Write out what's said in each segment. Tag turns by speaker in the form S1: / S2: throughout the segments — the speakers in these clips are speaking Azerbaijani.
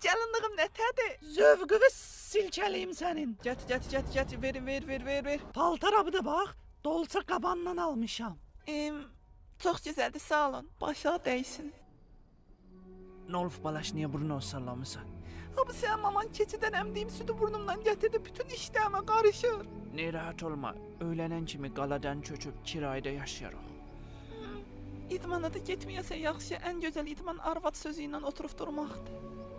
S1: Gəlinliğim nətədir?
S2: Zövqünü silkəliyim sənin.
S1: Get, ver.
S2: Paltara bir də bax. Dolça qabandan almışam.
S1: Çox gözəldir, sağ olun. Başa dəysin.
S2: Nə olub balaş, niyə burnu sallamısan?
S1: Abi sən maman keçidən əmdiyim sütü burnumdan gətirdi, bütün işləmə qarışır.
S2: Narahat olma, öylənən kimi qaladan köçüb kirayədə yaşayarıq.
S1: İdmana da getməyəsə yaxşı, ən gözəl idman arvad sözü ilə oturub durmaqdır.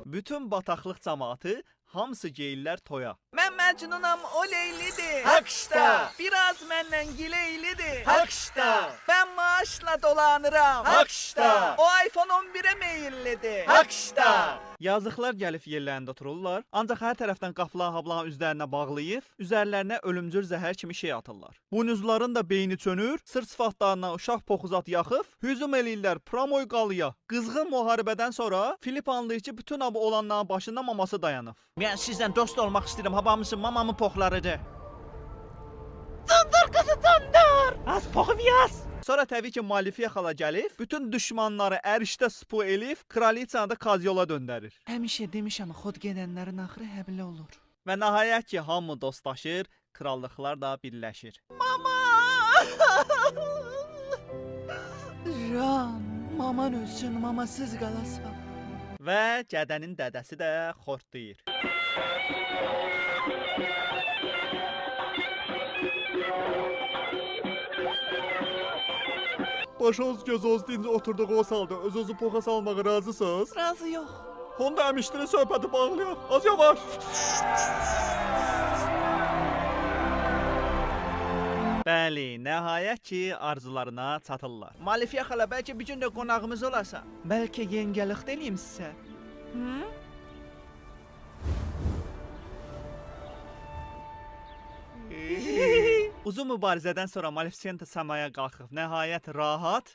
S3: Bütün bataqlıq cəmaatı hamısı geyirlər toya.
S1: Mən Məcnunam, o Leylidir.
S3: Haqşda!
S1: Biraz məndən gileylidir.
S3: Haqşda!
S1: Mən maaşla dolanıram.
S3: Haqşda!
S1: O iPhone 11-ə meyillidir.
S3: Haqşda! Yazıqlar gəlib yerlərində otururlar, ancaq hər tərəfdən qapılan hablanın üzlərinə bağlayıb, üzərlərinə ölümcül zəhər kimi şey atırlar. Buynuzların da beyni çönür, sır sıfatlarına uşaq poxuzat yaxıb, hücum eləyirlər Pramoy qalıya. Qızğın müharibədən sonra Filip anlayır ki, bütün abı olanların başında maması dayanıb.
S2: Mən sizdən dost olmaq istəyirəm, habamısın mamamın poxlarıdır.
S1: Dındır qızı dındır.
S2: Az poxu yaz.
S3: Sonra təbii ki, Malifiyə xala gəlib, bütün düşmanları ərişdə spu elib, kraliçanı da kazyola döndərir.
S2: Həmişə demişəm, xod gedənlərin axırı həblə olur.
S3: Və nəhayət ki, hamı dostlaşır, krallıqlar da birləşir.
S1: Mama.
S2: Can, maman ölsün, mamasız qalasan.
S3: Və gədənin dədəsi də xortlayır. Başınız gözünüz dinci oturduğu o salda öz-özü poxa salmağa razısınız?
S1: Razı yox.
S3: Honda əmişdiri söhbəti bağlayaq. Az yavaş. Bəli, nəhayət ki, arzularına çatırlar.
S2: Malifiyə xala, bəlkə bir gün də qonağımız olasan. Bəlkə yengəlik eləyim sizə.
S3: Uzun mübarizədən sonra Maleficent səmaya qalxıb nəhayət rahat